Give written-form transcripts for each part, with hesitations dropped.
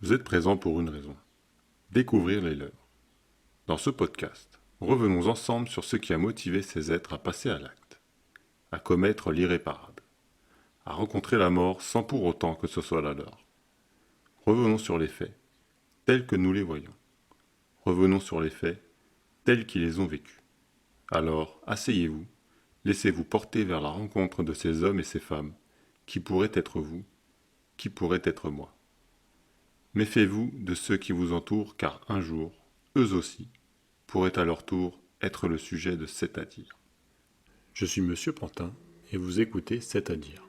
Vous êtes présents pour une raison, découvrir les leurs. Dans ce podcast, revenons ensemble sur ce qui a motivé ces êtres à passer à l'acte, à commettre l'irréparable, à rencontrer la mort sans pour autant que ce soit la leur. Revenons sur les faits, tels que nous les voyons. Revenons sur les faits, tels qu'ils les ont vécus. Alors, asseyez-vous, laissez-vous porter vers la rencontre de ces hommes et ces femmes, qui pourraient être vous, qui pourraient être moi. Méfiez-vous de ceux qui vous entourent, car un jour, eux aussi, pourraient à leur tour être le sujet de C'est-à-dire. Je suis Monsieur Pantin, et vous écoutez C'est-à-dire.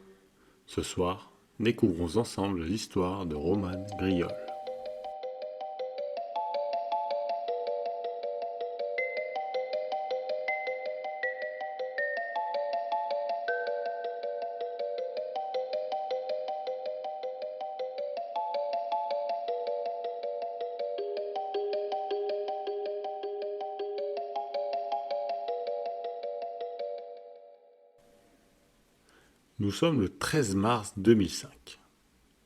Ce soir, découvrons ensemble l'histoire de Romane Griol. Nous sommes le 13 mars 2005.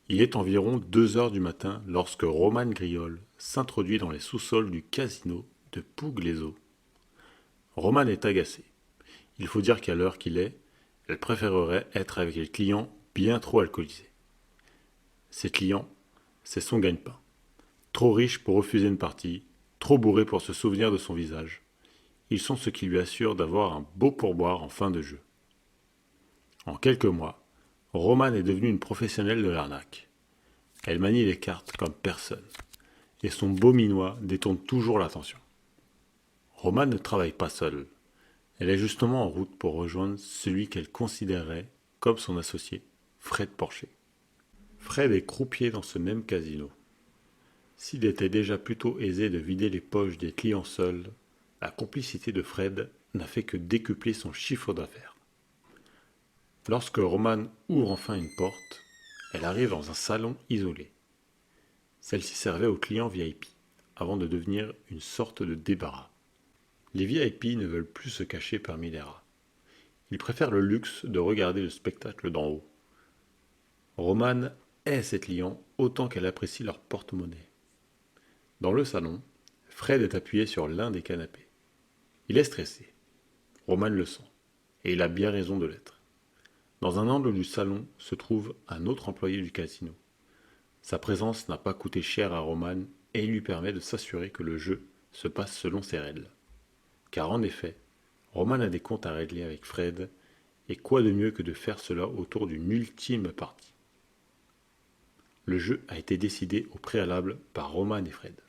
Il est environ 2 heures du matin lorsque Romane Griol s'introduit dans les sous-sols du casino de Pouglézo. Romane est agacée. Il faut dire qu'à l'heure qu'il est, elle préférerait être avec les clients bien trop alcoolisés. Ses clients, c'est son gagne-pain. Trop riches pour refuser une partie, trop bourrés pour se souvenir de son visage. Ils sont ce qui lui assure d'avoir un beau pourboire en fin de jeu. En quelques mois, Romane est devenue une professionnelle de l'arnaque. Elle manie les cartes comme personne, et son beau minois détourne toujours l'attention. Romane ne travaille pas seule. Elle est justement en route pour rejoindre celui qu'elle considérerait comme son associé, Fred Porcher. Fred est croupier dans ce même casino. S'il était déjà plutôt aisé de vider les poches des clients seuls, la complicité de Fred n'a fait que décupler son chiffre d'affaires. Lorsque Romane ouvre enfin une porte, elle arrive dans un salon isolé. Celle-ci servait aux clients VIP, avant de devenir une sorte de débarras. Les VIP ne veulent plus se cacher parmi les rats. Ils préfèrent le luxe de regarder le spectacle d'en haut. Romane hait ses clients autant qu'elle apprécie leur porte-monnaie. Dans le salon, Fred est appuyé sur l'un des canapés. Il est stressé. Romane le sent, et il a bien raison de l'être. Dans un angle du salon se trouve un autre employé du casino. Sa présence n'a pas coûté cher à Romane et il lui permet de s'assurer que le jeu se passe selon ses règles. Car en effet, Romane a des comptes à régler avec Fred, et quoi de mieux que de faire cela autour d'une ultime partie. Le jeu a été décidé au préalable par Romane et Fred.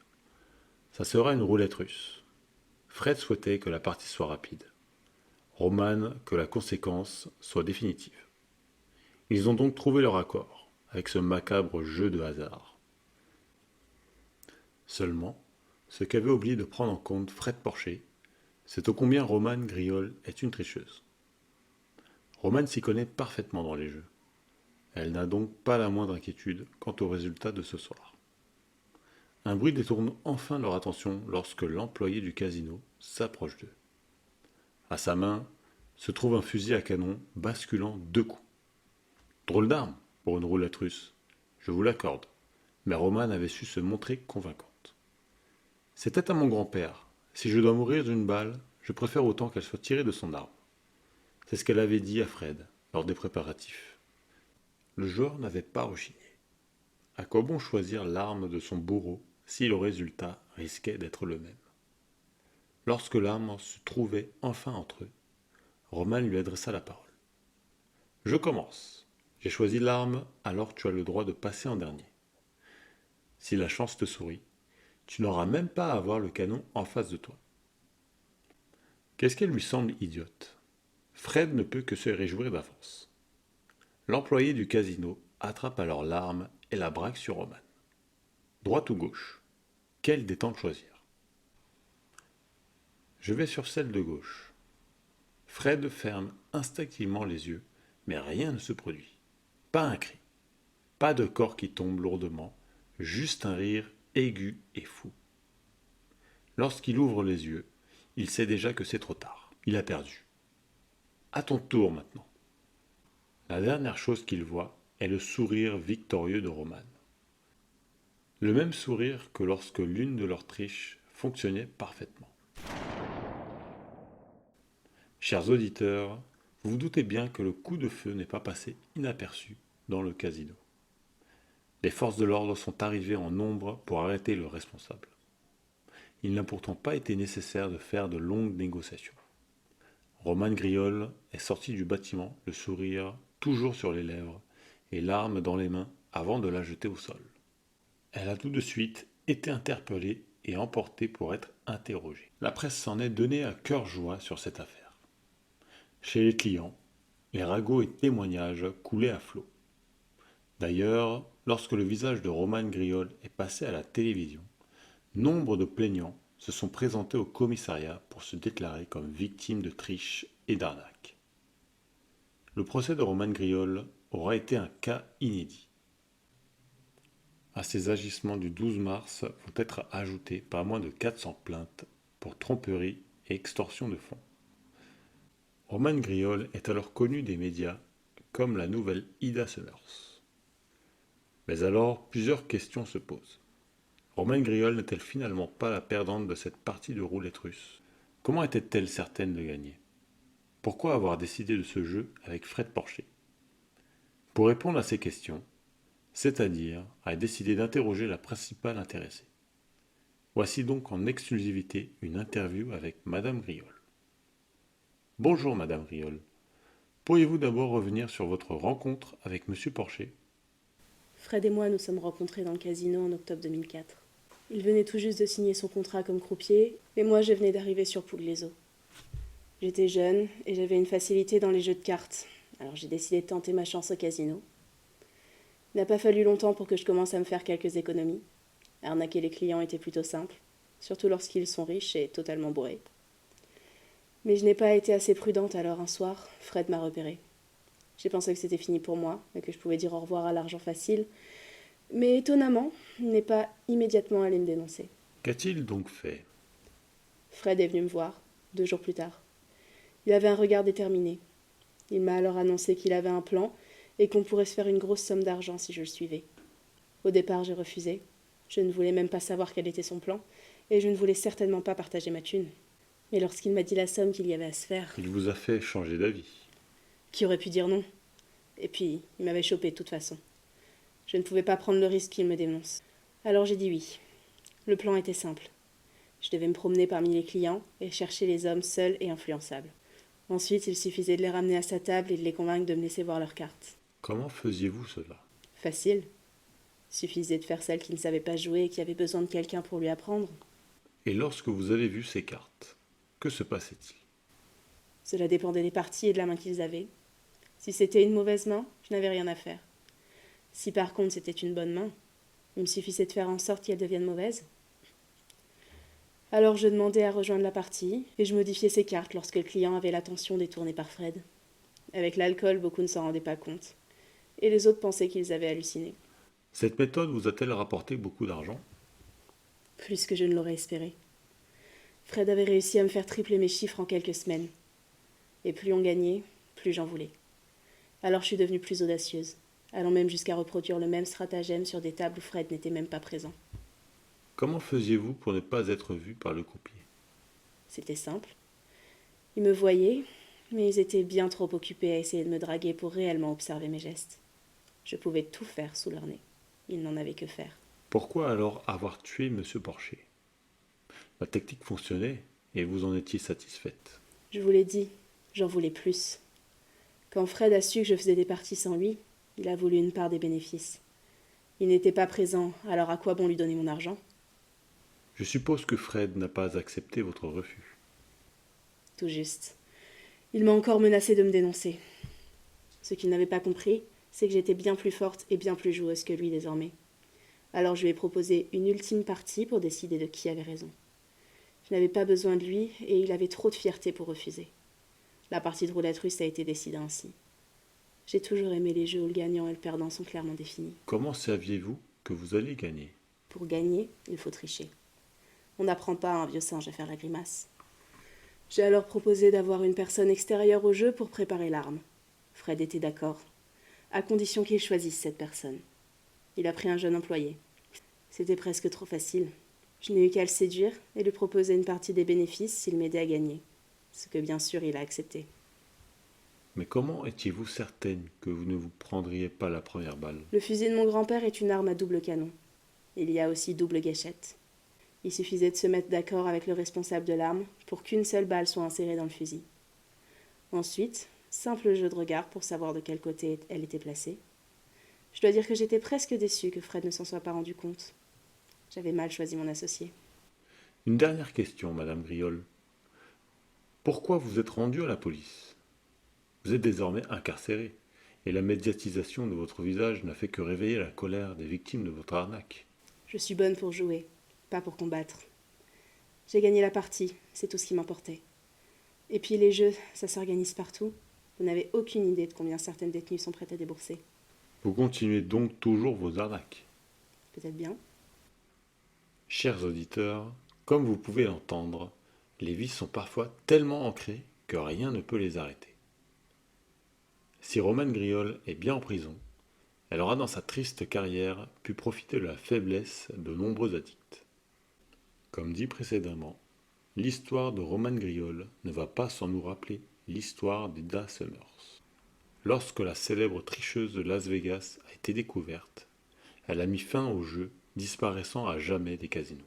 Ça sera une roulette russe. Fred souhaitait que la partie soit rapide. Romane que la conséquence soit définitive. Ils ont donc trouvé leur accord avec ce macabre jeu de hasard. Seulement, ce qu'avait oublié de prendre en compte Fred Porcher, c'est ô combien Romane Griol est une tricheuse. Romane s'y connaît parfaitement dans les jeux. Elle n'a donc pas la moindre inquiétude quant au résultat de ce soir. Un bruit détourne enfin leur attention lorsque l'employé du casino s'approche d'eux. À sa main se trouve un fusil à canon basculant 2 coups. Drôle d'arme pour une roulette russe, je vous l'accorde, mais Romane avait su se montrer convaincante. C'était à mon grand-père. Si je dois mourir d'une balle, je préfère autant qu'elle soit tirée de son arme. C'est ce qu'elle avait dit à Fred lors des préparatifs. Le joueur n'avait pas rechigné. À quoi bon choisir l'arme de son bourreau si le résultat risquait d'être le même? Lorsque l'arme se trouvait enfin entre eux, Romane lui adressa la parole. Je commence. J'ai choisi l'arme, alors tu as le droit de passer en dernier. Si la chance te sourit, tu n'auras même pas à avoir le canon en face de toi. Qu'est-ce qu'elle lui semble idiote? Fred ne peut que se réjouir d'avance. L'employé du casino attrape alors l'arme et la braque sur Romane. Droite ou gauche? Quelle détente choisir? Je vais sur celle de gauche. Fred ferme instinctivement les yeux, mais rien ne se produit. Pas un cri, pas de corps qui tombe lourdement, juste un rire aigu et fou. Lorsqu'il ouvre les yeux, il sait déjà que c'est trop tard. Il a perdu. À ton tour maintenant. La dernière chose qu'il voit est le sourire victorieux de Romane. Le même sourire que lorsque l'une de leurs triches fonctionnait parfaitement. Chers auditeurs, vous vous doutez bien que le coup de feu n'est pas passé inaperçu dans le casino. Les forces de l'ordre sont arrivées en nombre pour arrêter le responsable. Il n'a pourtant pas été nécessaire de faire de longues négociations. Romane Griol est sortie du bâtiment, le sourire toujours sur les lèvres et l'arme dans les mains avant de la jeter au sol. Elle a tout de suite été interpellée et emportée pour être interrogée. La presse s'en est donnée à cœur joie sur cette affaire. Chez les clients, les ragots et témoignages coulaient à flot. D'ailleurs, lorsque le visage de Romane Griol est passé à la télévision, nombre de plaignants se sont présentés au commissariat pour se déclarer comme victimes de triches et d'arnaques. Le procès de Romane Griol aura été un cas inédit. À ces agissements du 12 mars vont être ajoutées pas moins de 400 plaintes pour tromperie et extorsion de fonds. Romane Griol est alors connue des médias comme la nouvelle Ida Summers. Mais alors, plusieurs questions se posent. Romane Griol n'est-elle finalement pas la perdante de cette partie de roulette russe? Comment était-elle certaine de gagner? Pourquoi avoir décidé de ce jeu avec Fred Porcher? Pour répondre à ces questions, c'est-à-dire a décidé d'interroger la principale intéressée. Voici donc en exclusivité une interview avec Madame Griol. Bonjour Madame Griol. Pourriez-vous d'abord revenir sur votre rencontre avec Monsieur Porcher? Fred et moi nous sommes rencontrés dans le casino en octobre 2004. Il venait tout juste de signer son contrat comme croupier, et moi je venais d'arriver sur Pouglézo. J'étais jeune et j'avais une facilité dans les jeux de cartes, alors j'ai décidé de tenter ma chance au casino. Il n'a pas fallu longtemps pour que je commence à me faire quelques économies. Arnaquer les clients était plutôt simple, surtout lorsqu'ils sont riches et totalement bourrés. Mais je n'ai pas été assez prudente, alors un soir, Fred m'a repérée. J'ai pensé que c'était fini pour moi et que je pouvais dire au revoir à l'argent facile. Mais étonnamment, il n'est pas immédiatement allé me dénoncer. Qu'a-t-il donc fait? Fred est venu me voir, 2 jours plus tard. Il avait un regard déterminé. Il m'a alors annoncé qu'il avait un plan et qu'on pourrait se faire une grosse somme d'argent si je le suivais. Au départ, j'ai refusé. Je ne voulais même pas savoir quel était son plan et je ne voulais certainement pas partager ma thune. Mais lorsqu'il m'a dit la somme qu'il y avait à se faire... Il vous a fait changer d'avis. Qui aurait pu dire non? Et puis, il m'avait chopé de toute façon. Je ne pouvais pas prendre le risque qu'il me dénonce. Alors j'ai dit oui. Le plan était simple. Je devais me promener parmi les clients et chercher les hommes seuls et influençables. Ensuite, il suffisait de les ramener à sa table et de les convaincre de me laisser voir leurs cartes. Comment faisiez-vous cela? Facile. Suffisait de faire celle qui ne savait pas jouer et qui avait besoin de quelqu'un pour lui apprendre. Et lorsque vous avez vu ces cartes, que se passait-il? Cela dépendait des parties et de la main qu'ils avaient. Si c'était une mauvaise main, je n'avais rien à faire. Si par contre c'était une bonne main, il me suffisait de faire en sorte qu'elle devienne mauvaise. Alors je demandais à rejoindre la partie et je modifiais ses cartes lorsque le client avait l'attention détournée par Fred. Avec l'alcool, beaucoup ne s'en rendaient pas compte. Et les autres pensaient qu'ils avaient halluciné. Cette méthode vous a-t-elle rapporté beaucoup d'argent? Plus que je ne l'aurais espéré. Fred avait réussi à me faire tripler mes chiffres en quelques semaines. Et plus on gagnait, plus j'en voulais. Alors je suis devenue plus audacieuse, allant même jusqu'à reproduire le même stratagème sur des tables où Fred n'était même pas présent. Comment faisiez-vous pour ne pas être vu par le croupier? C'était simple. Ils me voyaient, mais ils étaient bien trop occupés à essayer de me draguer pour réellement observer mes gestes. Je pouvais tout faire sous leur nez. Ils n'en avaient que faire. Pourquoi alors avoir tué M. Porcher? La technique fonctionnait et vous en étiez satisfaite. Je vous l'ai dit, j'en voulais plus. Quand Fred a su que je faisais des parties sans lui, il a voulu une part des bénéfices. Il n'était pas présent, alors à quoi bon lui donner mon argent? Je suppose que Fred n'a pas accepté votre refus. Tout juste. Il m'a encore menacé de me dénoncer. Ce qu'il n'avait pas compris, c'est que j'étais bien plus forte et bien plus joueuse que lui désormais. Alors je lui ai proposé une ultime partie pour décider de qui avait raison. Je n'avais pas besoin de lui et il avait trop de fierté pour refuser. La partie de roulette russe a été décidée ainsi. J'ai toujours aimé les jeux où le gagnant et le perdant sont clairement définis. Comment saviez-vous que vous alliez gagner? Pour gagner, il faut tricher. On n'apprend pas à un vieux singe à faire la grimace. J'ai alors proposé d'avoir une personne extérieure au jeu pour préparer l'arme. Fred était d'accord, à condition qu'il choisisse cette personne. Il a pris un jeune employé. C'était presque trop facile. Je n'ai eu qu'à le séduire et lui proposer une partie des bénéfices s'il m'aidait à gagner. Ce que bien sûr il a accepté. Mais comment étiez-vous certaine que vous ne vous prendriez pas la première balle? Le fusil de mon grand-père est une arme à double canon. Il y a aussi double gâchette. Il suffisait de se mettre d'accord avec le responsable de l'arme pour qu'une seule balle soit insérée dans le fusil. Ensuite, simple jeu de regard pour savoir de quel côté elle était placée. Je dois dire que j'étais presque déçue que Fred ne s'en soit pas rendu compte. J'avais mal choisi mon associé. Une dernière question, Madame Griol. Pourquoi vous êtes rendue à la police? Vous êtes désormais incarcérée, et la médiatisation de votre visage n'a fait que réveiller la colère des victimes de votre arnaque. Je suis bonne pour jouer, pas pour combattre. J'ai gagné la partie, c'est tout ce qui m'importait. Et puis les jeux, ça s'organise partout. Vous n'avez aucune idée de combien certaines détenues sont prêtes à débourser. Vous continuez donc toujours vos arnaques. Peut-être bien. Chers auditeurs, comme vous pouvez l'entendre, les vices sont parfois tellement ancrés que rien ne peut les arrêter. Si Romane Griol est bien en prison, elle aura dans sa triste carrière pu profiter de la faiblesse de nombreux addicts. Comme dit précédemment, l'histoire de Romane Griol ne va pas sans nous rappeler l'histoire d'Ida Summers. Lorsque la célèbre tricheuse de Las Vegas a été découverte, elle a mis fin au jeu, disparaissant à jamais des casinos.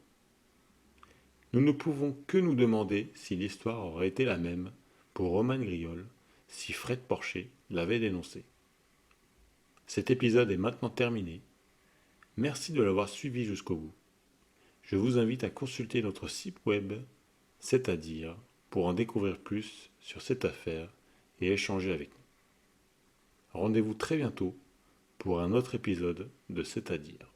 Nous ne pouvons que nous demander si l'histoire aurait été la même pour Romane Griol si Fred Porcher l'avait dénoncé. Cet épisode est maintenant terminé. Merci de l'avoir suivi jusqu'au bout. Je vous invite à consulter notre site web, c'est-à-dire pour en découvrir plus sur cette affaire et échanger avec nous. Rendez-vous très bientôt pour un autre épisode de C'est-à-dire.